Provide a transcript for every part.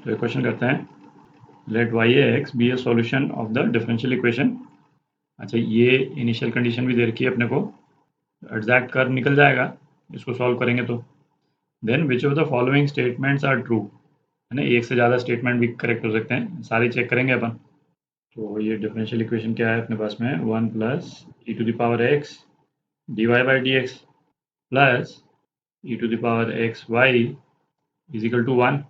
तो एक क्वेश्चन करते हैं, let y x be a solution of the differential equation. अच्छा, ये इनिशियल कंडीशन भी दे रखी है अपने को, एग्जैक्ट कर्व निकल जाएगा इसको सॉल्व करेंगे तो। Then which of the following statements are true, है ना, एक से ज़्यादा स्टेटमेंट भी करेक्ट हो सकते हैं, सारे चेक करेंगे अपन। तो ये डिफरेंशियल इक्वेशन क्या है अपने पास में, 1 plus e to the power x d y by d x plus e to the power x y is equal to 1।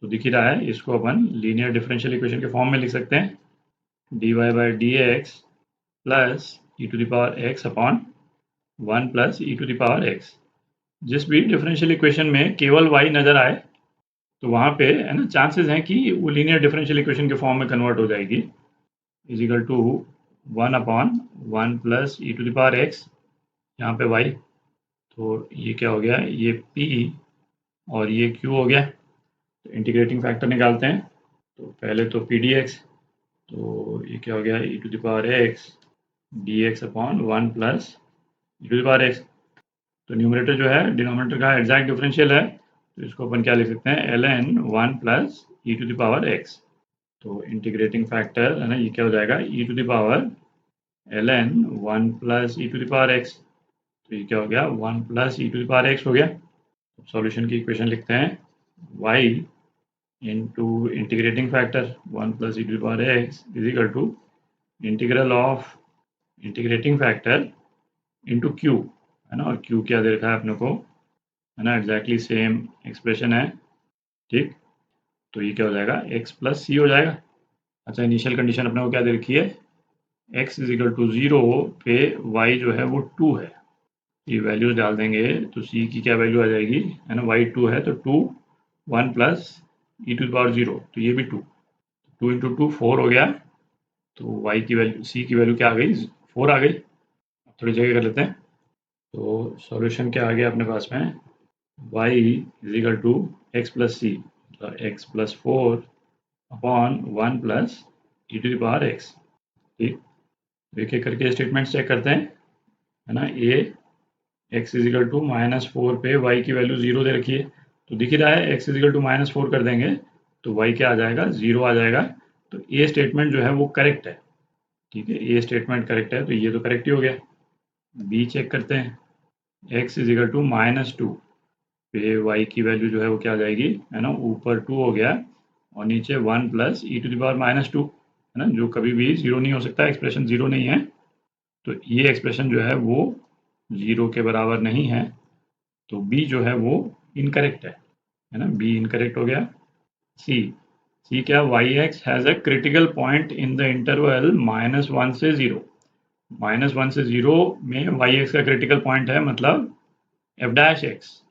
तो दिख ही रहा है, इसको अपन लीनियर डिफरेंशियल इक्वेशन के फॉर्म में लिख सकते हैं, d y by d x plus e to the power x upon 1 plus e to the power x. जिस भी डिफरेंशियल इक्वेशन में केवल y नज़र आए तो वहाँ पे, है ना, चांसेस हैं कि वो लीनियर डिफरेंशियल इक्वेशन के फॉर्म में कन्वर्ट हो जाएगी, is equal to 1 upon 1 plus e to the power x, यहाँ पे y। तो ये क्या हो गया, ये p और ये q हो गया। तो इंटीग्रेटिंग फैक्टर निकालते हैं, तो पहले तो पी डी एक्स, तो ये क्या हो गया, e to the power x d x upon 1 plus e to the power x. तो न्यूमरेटर जो है डिनोमिनेटर का एग्जैक्ट डिफरेंशियल है, तो इसको अपन क्या लिख सकते हैं, l n 1 plus e to the power x. तो इंटीग्रेटिंग फैक्टर, है ना, ये क्या हो जाएगा, e to the power l n 1 plus e to the power x. तो ये क्या हो गया, 1 plus e to the power x हो गया। सॉल्यूशन की इक्वेशन लिखते हैं, y into integrating factor 1 plus e to the power x is equal to integral of integrating factor into Q, है ना, और क्यू क्या दे रखा है अपने को, है ना, एग्जैक्टली सेम एक्सप्रेशन है, ठीक। तो ये क्या हो जाएगा, x प्लस सी हो जाएगा। अच्छा, इनिशियल कंडीशन अपने को क्या दे रखी है, x इज इक्वल टू 0 पे y जो है वो 2 है। ये वैल्यूज डाल देंगे तो c की क्या वैल्यू आ जाएगी, है ना, y 2 है तो 2 1 plus e to the power 0, तो ये भी 2 इंटू 2 4 हो गया। तो y की वैल्यू, c की वैल्यू क्या आ गई, 4 आ गई। थोड़ी जगह कर लेते हैं, तो सॉल्यूशन क्या आ गया अपने पास में, y is equal to x plus c, x plus 4 upon 1 plus e to the power x, ठीक। एक एक करके स्टेटमेंट चेक करते हैं, है ना। ए एक्स इज इक्वल टू -4 पे y की वैल्यू 0 दे रखी है, तो दिख ही रहा है, एक्स इज इक्वल टू -4 कर देंगे तो y क्या आ जाएगा, 0 आ जाएगा। तो ए स्टेटमेंट जो है वो करेक्ट है, ठीक है, ए स्टेटमेंट करेक्ट है, तो ये तो करेक्ट ही हो गया। बी चेक करते हैं, x इज इक्वल टू -2 पे y की वैल्यू जो है वो क्या आ जाएगी, है ना, ऊपर 2 हो गया और नीचे 1 plus e to the power -2, है ना, जो कभी भी 0 नहीं हो सकता, एक्सप्रेशन 0 नहीं है। तो ये एक्सप्रेशन जो है वो 0 के बराबर नहीं है, तो बी जो है वो इनकरेक्ट है ना, बी इनकरेक्ट हो गया। सी क्या, y x has a critical point in the interval -1 से 0। -1 से 0 में वाई एक्स का क्रिटिकल पॉइंट है, मतलब एफ डैश एक्स,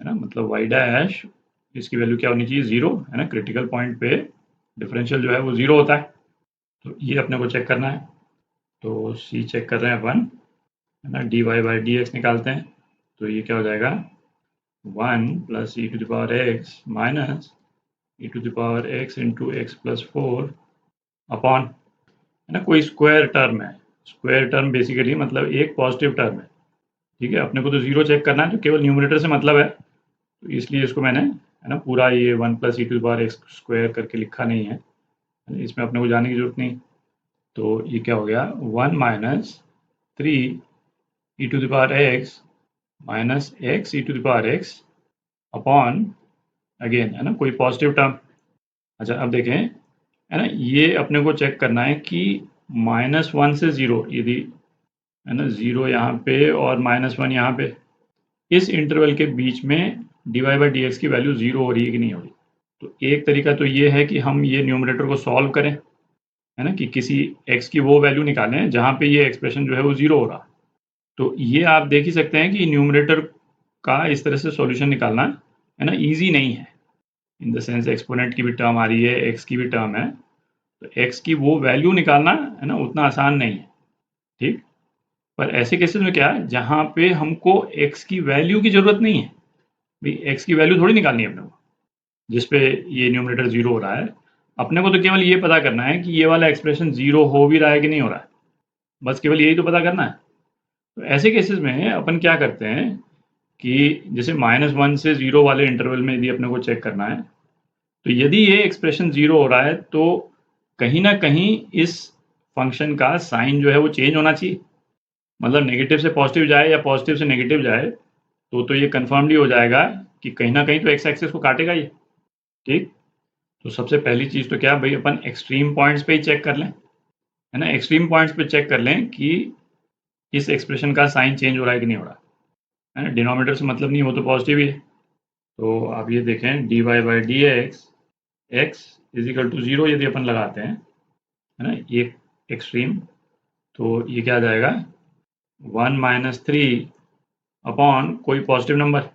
है ना, मतलब वाई डैश, इसकी वैल्यू क्या होनी चाहिए, 0, है ना, क्रिटिकल पॉइंट पे डिफरेंशियल जो है वो 0 होता है। तो ये अपने को चेक करना है, तो सी चेक कर रहे हैं अपन, है ना, d y by d x निकालते हैं, तो ये क्या हो जाएगा, 1 plus e to the power x minus e to the power x into x plus 4 upon, है ना, कोई स्क्वायर टर्म है, स्क्वायर टर्म बेसिकली मतलब एक पॉजिटिव टर्म है, ठीक है। अपने को तो 0 चेक करना है, तो केवल न्यूमरेटर से मतलब है, तो इसलिए इसको मैंने, है ना, पूरा ये 1 plus e to the power x square करके लिखा नहीं है, इसमें अपने को जाने की जरूरत नहीं। तो ये क्या हो गया, 1 minus 3 e to the power x minus x e to the power x upon, again, है ना, कोई पॉजिटिव टर्म। अच्छा, अब देखें, है ना, ये अपने को चेक करना है कि -1 से 0, यदि, है ना, 0 यहाँ पे और -1 यहाँ पे, इस इंटरवल के बीच में d y by d x की वैल्यू 0 हो रही है कि नहीं हो रही। तो एक तरीका तो ये है कि हम ये न्यूमरेटर को सॉल्व करें, है ना, कि किसी x की वो वैल्यू निकालें जहाँ पे ये एक्सप्रेशन जो है वो 0 हो रहा। तो ये आप देख ही सकते हैं कि न्यूमरेटर का इस तरह से सॉल्यूशन निकालना, है ना, ईजी नहीं है, इन द सेंस एक्सपोनेंट की भी टर्म आ रही है, x की भी टर्म है, तो x की वो वैल्यू निकालना, है ना, उतना आसान नहीं है, ठीक। पर ऐसे केसेस में क्या है, जहाँ पे हमको x की वैल्यू की ज़रूरत नहीं है, भाई x की वैल्यू थोड़ी निकालनी है अपने को, जिस पे ये न्यूमरेटर 0 हो रहा है, अपने को तो केवल ये पता करना है कि ये वाला एक्सप्रेशन 0 हो भी रहा है कि नहीं हो रहा है, बस केवल यही तो पता करना है। तो ऐसे केसेस में अपन क्या करते हैं कि जैसे -1 से 0 वाले इंटरवल में यदि अपने को चेक करना है, तो यदि ये एक्सप्रेशन 0 हो रहा है तो कहीं ना कहीं इस फंक्शन का साइन जो है वो चेंज होना चाहिए, मतलब नेगेटिव से पॉजिटिव जाए या पॉजिटिव से नेगेटिव जाए तो ये कंफर्मली हो जाएगा कि कहीं ना कहीं तो एक्स एक्सिस को काटेगा ये। ठीक, तो सबसे पहली चीज़ तो क्या भाई, अपन एक्सट्रीम पॉइंट्स पे ही चेक कर लें, है ना। एक्सट्रीम पॉइंट्स पे चेक कर लें कि इस एक्सप्रेशन का साइन चेंज हो रहा है कि नहीं हो रहा, है ना। डिनोमिनेटर से मतलब नहीं, वो तो पॉजिटिव ही है। तो आप ये देखें dy by d x is equal to 0 यदि अपन लगाते हैं, है ना, ये एक्सट्रीम, तो ये क्या आ जाएगा 1 - 3 अपॉन कोई पॉजिटिव नंबर।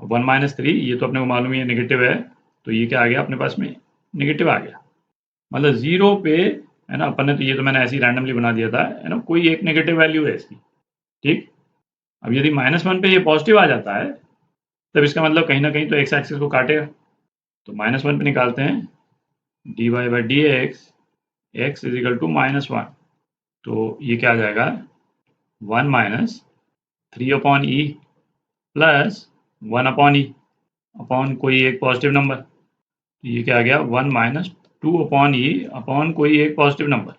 1 - 3 ये तो अपने को मालूम ही है नेगेटिव है, तो ये क्या आ गया अपने पास में, नेगेटिव आ गया। मतलब 0 पे, है ना, अपन ने तो ये तो मैंने ऐसे ही रैंडमली बना दिया था, है ना, कोई एक नेगेटिव वैल्यू है इसकी। ठीक, अब यदि -1 पे ये पॉजिटिव आ जाता है तब इसका मतलब कहीं ना कहीं तो एक्स एक्सिस को काटेगा। तो -1 पे निकालते हैं dy by d x is equal to -1, तो ये क्या आ जाएगा 1 - 3 upon e plus 1 upon e upon कोई एक पॉजिटिव नंबर, तो ये क्या आ गया 1 - 2 अपॉन ई अपॉन कोई एक पॉजिटिव नंबर।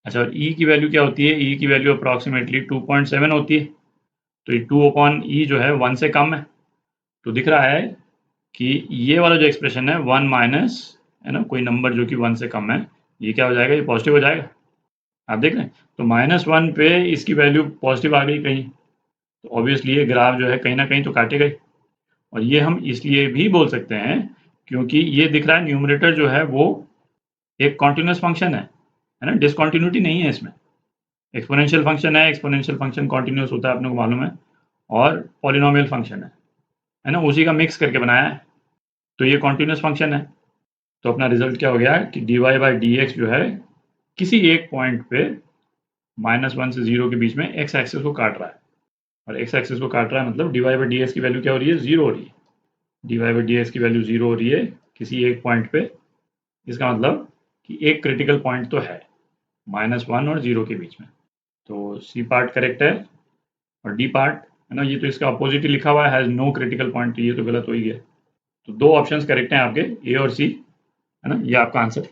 अच्छा, और ई की वैल्यू क्या होती है, ई की वैल्यू अप्रॉक्सीमेटली 2.7 होती है, तो ये 2 अपॉन ई जो है 1 से कम है। तो दिख रहा है कि ये वाला जो एक्सप्रेशन है 1 माइनस, है ना, कोई नंबर जो कि 1 से कम है, ये क्या हो जाएगा, ये पॉजिटिव हो जाएगा। आप देख रहे हैं, तो -1 पे इसकी वैल्यू पॉजिटिव आ गई कहीं, तो ऑब्वियसली ये ग्राफ जो है कहीं ना कहीं तो काटेगा ही। और ये हम इसलिए भी बोल सकते हैं क्योंकि ये दिख रहा है न्यूमरेटर जो है वो एक कॉन्टिन्यूस फंक्शन है ना, डिसकॉन्टिन्यूटी नहीं है इसमें। एक्सपोनेंशियल फंक्शन है, एक्सपोनेंशियल फंक्शन कॉन्टिन्यूस होता है, अपने को मालूम है, और पॉलिनोमियल फंक्शन है ना, उसी का मिक्स करके बनाया है, तो ये कॉन्टिन्यूस फंक्शन है। तो अपना रिजल्ट क्या हो गया कि dy बाई डी एक्स जो है किसी एक पॉइंट पे -1 से 0 के बीच में एक्स एक्सिस को काट रहा है, और एक्स एक्सिस को काट रहा है मतलब dy बाई डी एक्स की वैल्यू क्या हो रही है, 0 हो रही है। dy बाई डी एक्स की वैल्यू 0 हो रही है किसी एक पॉइंट पे, इसका मतलब कि एक क्रिटिकल पॉइंट तो है -1 और 0 के बीच में। तो सी पार्ट करेक्ट है, और डी पार्ट, है ना, ये तो इसका अपोजिट ही लिखा हुआ है, हैज नो क्रिटिकल पॉइंट, ये तो गलत हो ही गया। तो दो ऑप्शंस करेक्ट हैं आपके, ए और सी, है ना, ये आपका आंसर